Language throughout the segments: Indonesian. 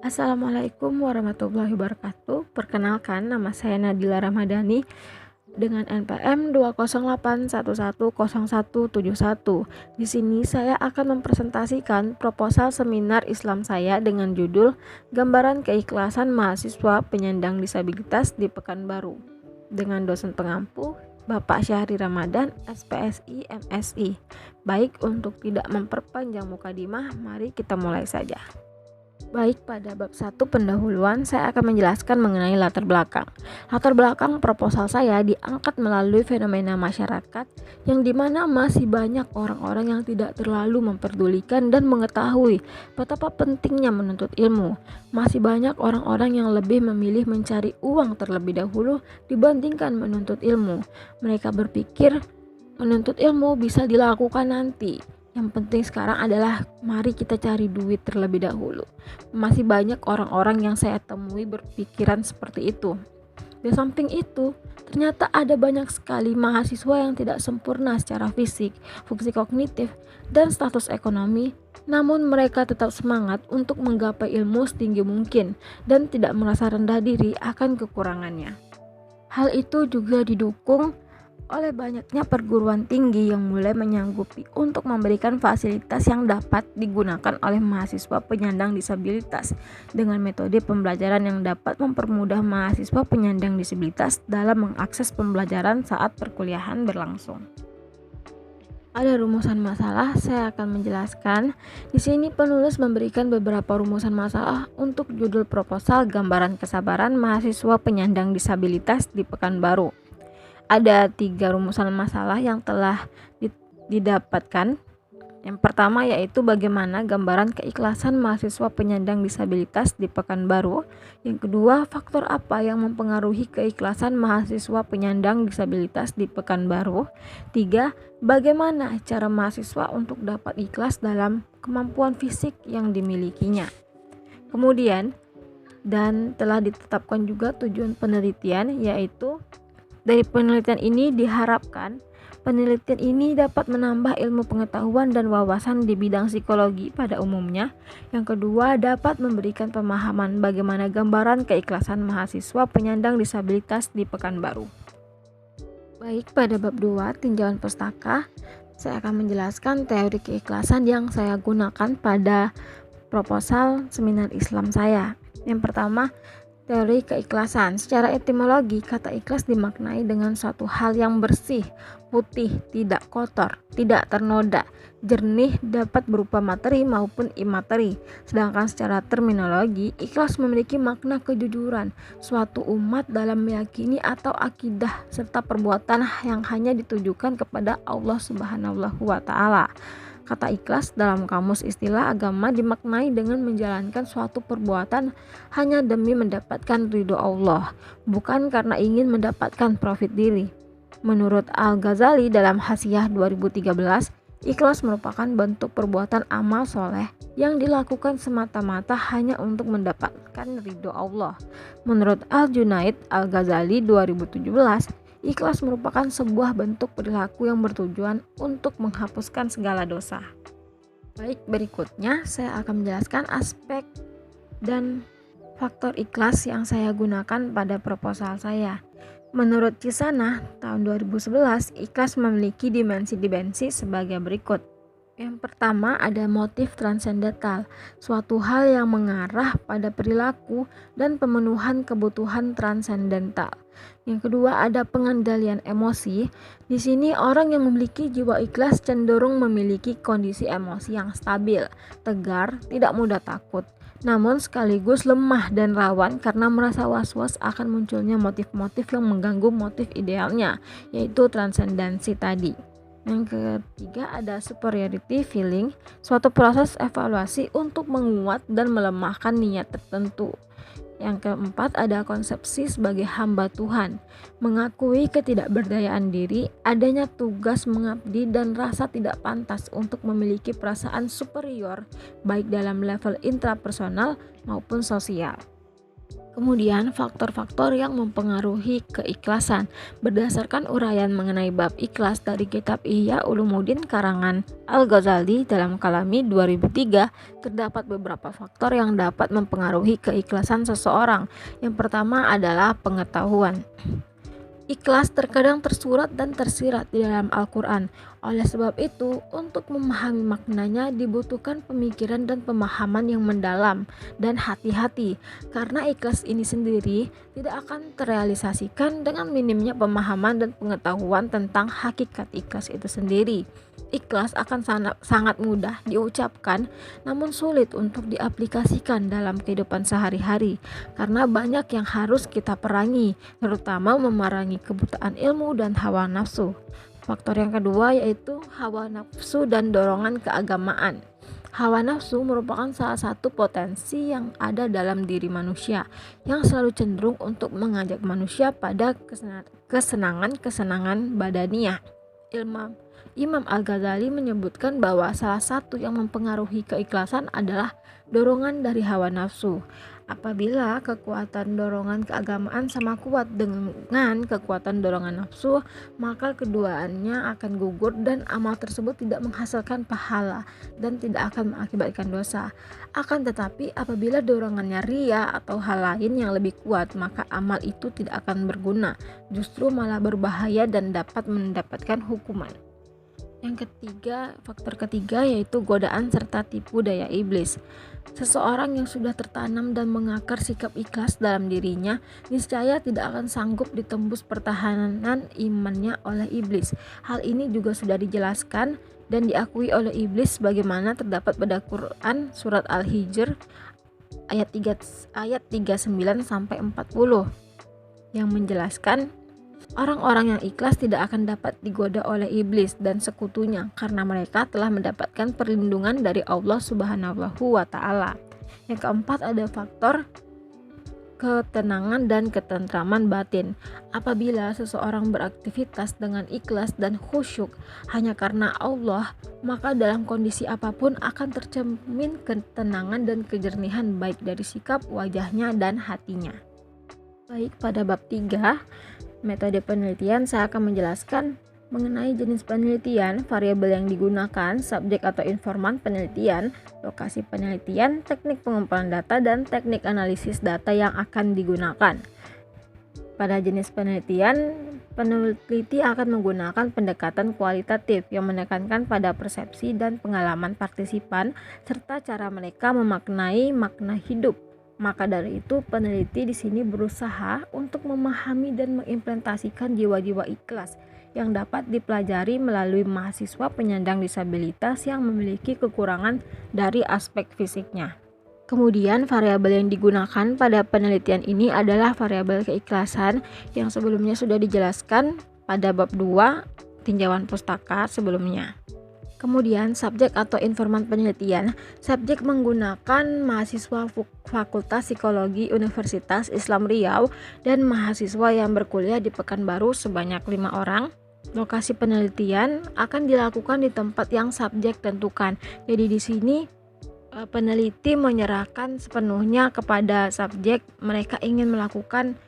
Assalamualaikum warahmatullahi wabarakatuh. Perkenalkan, nama saya Nadila Ramadhani dengan NPM 20811010171. Di sini saya akan mempresentasikan proposal seminar Islam saya dengan judul Gambaran Keikhlasan Mahasiswa Penyandang Disabilitas di Pekanbaru, dengan dosen pengampu Bapak Syahri Ramadan, SPSI, MSI. Baik, untuk tidak memperpanjang mukadimah, mari kita mulai saja. Baik, pada bab 1 pendahuluan saya akan menjelaskan mengenai latar belakang. Latar belakang proposal saya diangkat melalui fenomena masyarakat yang dimana masih banyak orang-orang yang tidak terlalu memperdulikan dan mengetahui betapa pentingnya menuntut ilmu. Masih banyak orang-orang yang lebih memilih mencari uang terlebih dahulu dibandingkan menuntut ilmu. Mereka berpikir menuntut ilmu bisa dilakukan nanti. Yang penting sekarang adalah mari kita cari duit terlebih dahulu. Masih banyak orang-orang yang saya temui berpikiran seperti itu. Di samping itu, ternyata ada banyak sekali mahasiswa yang tidak sempurna secara fisik, fungsi kognitif, dan status ekonomi, namun mereka tetap semangat untuk menggapai ilmu setinggi mungkin dan tidak merasa rendah diri akan kekurangannya. Hal itu juga didukung oleh banyaknya perguruan tinggi yang mulai menyanggupi untuk memberikan fasilitas yang dapat digunakan oleh mahasiswa penyandang disabilitas dengan metode pembelajaran yang dapat mempermudah mahasiswa penyandang disabilitas dalam mengakses pembelajaran saat perkuliahan berlangsung. Ada rumusan masalah, saya akan menjelaskan. Di sini penulis memberikan beberapa rumusan masalah untuk judul proposal Gambaran Kesabaran Mahasiswa Penyandang Disabilitas di Pekanbaru. Ada 3 rumusan masalah yang telah didapatkan. Yang pertama yaitu bagaimana gambaran keikhlasan mahasiswa penyandang disabilitas di Pekanbaru. Yang kedua, faktor apa yang mempengaruhi keikhlasan mahasiswa penyandang disabilitas di Pekanbaru. 3, bagaimana cara mahasiswa untuk dapat ikhlas dalam kemampuan fisik yang dimilikinya. Kemudian, dan telah ditetapkan juga tujuan penelitian, yaitu dari penelitian ini diharapkan penelitian ini dapat menambah ilmu pengetahuan dan wawasan di bidang psikologi pada umumnya. Yang kedua, dapat memberikan pemahaman bagaimana gambaran keikhlasan mahasiswa penyandang disabilitas di Pekanbaru. Baik, pada bab 2 tinjauan pustaka, saya akan menjelaskan teori keikhlasan yang saya gunakan pada proposal seminar Islam saya. Yang pertama, teori keikhlasan. Secara etimologi, kata ikhlas dimaknai dengan suatu hal yang bersih, putih, tidak kotor, tidak ternoda, jernih, dapat berupa materi maupun imateri. Sedangkan secara terminologi, ikhlas memiliki makna kejujuran suatu umat dalam meyakini atau akidah serta perbuatan yang hanya ditujukan kepada Allah Subhanahu wa Ta'ala. Kata ikhlas dalam kamus istilah agama dimaknai dengan menjalankan suatu perbuatan hanya demi mendapatkan ridho Allah, bukan karena ingin mendapatkan profit diri. Menurut Al-Ghazali dalam Hasyiah 2013, ikhlas merupakan bentuk perbuatan amal soleh yang dilakukan semata-mata hanya untuk mendapatkan ridho Allah. Menurut Al-Junaid Al-Ghazali 2017, ikhlas merupakan sebuah bentuk perilaku yang bertujuan untuk menghapuskan segala dosa. Baik, berikutnya saya akan menjelaskan aspek dan faktor ikhlas yang saya gunakan pada proposal saya. Menurut Cisanah tahun 2011, ikhlas memiliki dimensi-dimensi sebagai berikut. Yang pertama ada motif transendental, suatu hal yang mengarah pada perilaku dan pemenuhan kebutuhan transendental. Yang kedua ada pengendalian emosi. Di sini orang yang memiliki jiwa ikhlas cenderung memiliki kondisi emosi yang stabil, tegar, tidak mudah takut, namun sekaligus lemah dan rawan karena merasa was-was akan munculnya motif-motif yang mengganggu motif idealnya, yaitu transendensi tadi. Yang ketiga ada superiority feeling, suatu proses evaluasi untuk menguat dan melemahkan niat tertentu. Yang keempat ada konsepsi sebagai hamba Tuhan, mengakui ketidakberdayaan diri, adanya tugas mengabdi dan rasa tidak pantas untuk memiliki perasaan superior baik dalam level intrapersonal maupun sosial. Kemudian faktor-faktor yang mempengaruhi keikhlasan. Berdasarkan uraian mengenai bab ikhlas dari kitab Ihya Ulumuddin karangan Al-Ghazali dalam Kalami 2003, terdapat beberapa faktor yang dapat mempengaruhi keikhlasan seseorang. Yang pertama adalah pengetahuan. Ikhlas terkadang tersurat dan tersirat di dalam Al-Quran. Oleh sebab itu, untuk memahami maknanya dibutuhkan pemikiran dan pemahaman yang mendalam dan hati-hati. Karena ikhlas ini sendiri tidak akan terrealisasikan dengan minimnya pemahaman dan pengetahuan tentang hakikat ikhlas itu sendiri. Ikhlas akan sangat mudah diucapkan, namun sulit untuk diaplikasikan dalam kehidupan sehari-hari, karena banyak yang harus kita perangi, terutama memerangi kebutaan ilmu dan hawa nafsu. Faktor yang kedua yaitu hawa nafsu dan dorongan keagamaan. Hawa nafsu merupakan salah satu potensi yang ada dalam diri manusia, yang selalu cenderung untuk mengajak manusia pada kesenangan-kesenangan badaniah. Imam Al-Ghazali menyebutkan bahwa salah satu yang mempengaruhi keikhlasan adalah dorongan dari hawa nafsu. Apabila kekuatan dorongan keagamaan sama kuat dengan kekuatan dorongan nafsu, maka keduanya akan gugur dan amal tersebut tidak menghasilkan pahala dan tidak akan mengakibatkan dosa. Akan tetapi apabila dorongannya ria atau hal lain yang lebih kuat, maka amal itu tidak akan berguna, justru malah berbahaya dan dapat mendapatkan hukuman. Yang ketiga, faktor ketiga yaitu godaan serta tipu daya iblis. Seseorang yang sudah tertanam dan mengakar sikap ikhlas dalam dirinya, niscaya tidak akan sanggup ditembus pertahanan imannya oleh iblis. Hal ini juga sudah dijelaskan dan diakui oleh iblis sebagaimana terdapat pada Quran surat Al-Hijr ayat 39 sampai 40 yang menjelaskan orang-orang yang ikhlas tidak akan dapat digoda oleh iblis dan sekutunya karena mereka telah mendapatkan perlindungan dari Allah Subhanahu wa Ta'ala. Yang keempat ada faktor ketenangan dan ketentraman batin. Apabila seseorang beraktivitas dengan ikhlas dan khusyuk hanya karena Allah, maka dalam kondisi apapun akan tercermin ketenangan dan kejernihan baik dari sikap, wajahnya, dan hatinya. Baik, pada bab 3 metode penelitian saya akan menjelaskan mengenai jenis penelitian, variabel yang digunakan, subjek atau informan penelitian, lokasi penelitian, teknik pengumpulan data, dan teknik analisis data yang akan digunakan. Pada jenis penelitian, peneliti akan menggunakan pendekatan kualitatif yang menekankan pada persepsi dan pengalaman partisipan serta cara mereka memaknai makna hidup. Maka dari itu, peneliti di sini berusaha untuk memahami dan mengimplementasikan jiwa-jiwa ikhlas yang dapat dipelajari melalui mahasiswa penyandang disabilitas yang memiliki kekurangan dari aspek fisiknya. Kemudian, variabel yang digunakan pada penelitian ini adalah variabel keikhlasan yang sebelumnya sudah dijelaskan pada bab 2 tinjauan pustaka sebelumnya. Kemudian subjek atau informan penelitian, subjek menggunakan mahasiswa Fakultas Psikologi Universitas Islam Riau dan mahasiswa yang berkuliah di Pekanbaru sebanyak 5 orang. Lokasi penelitian akan dilakukan di tempat yang subjek tentukan. Jadi di sini peneliti menyerahkan sepenuhnya kepada subjek, mereka ingin melakukan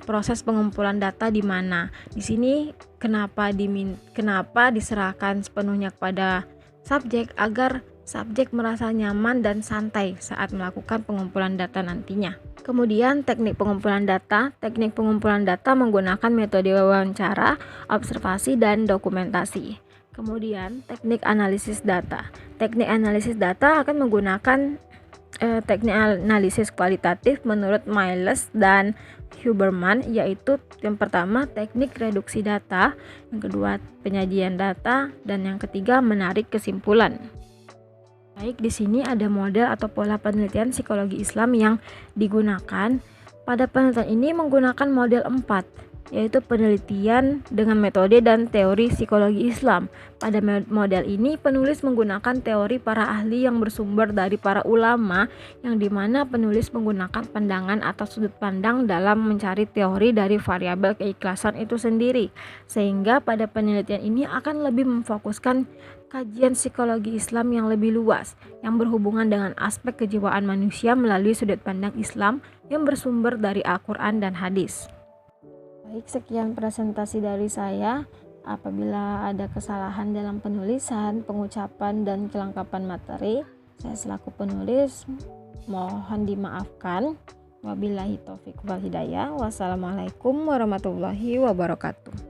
proses pengumpulan data di mana. Di sini kenapa diserahkan sepenuhnya kepada subjek, agar subjek merasa nyaman dan santai saat melakukan pengumpulan data nantinya. Kemudian teknik pengumpulan data. Teknik pengumpulan data menggunakan metode wawancara, observasi, dan dokumentasi. Kemudian teknik analisis data. Teknik analisis data akan menggunakan teknik analisis kualitatif menurut Miles dan Huberman, yaitu yang pertama teknik reduksi data, yang kedua penyajian data, dan yang ketiga menarik kesimpulan. Baik, di sini ada model atau pola penelitian psikologi Islam yang digunakan. Pada penelitian ini menggunakan model 4. yaitu penelitian dengan metode dan teori psikologi Islam. Pada model ini, penulis menggunakan teori para ahli yang bersumber dari para ulama, yang dimana penulis menggunakan pandangan atau sudut pandang dalam mencari teori dari variabel keikhlasan itu sendiri, sehingga pada penelitian ini akan lebih memfokuskan kajian psikologi Islam yang lebih luas, yang berhubungan dengan aspek kejiwaan manusia melalui sudut pandang Islam yang bersumber dari Al-Quran dan hadis. Baik, sekian presentasi dari saya. Apabila ada kesalahan dalam penulisan, pengucapan, dan kelengkapan materi, saya selaku penulis mohon dimaafkan. Wabillahi taufiq wal hidayah. Wassalamualaikum warahmatullahi wabarakatuh.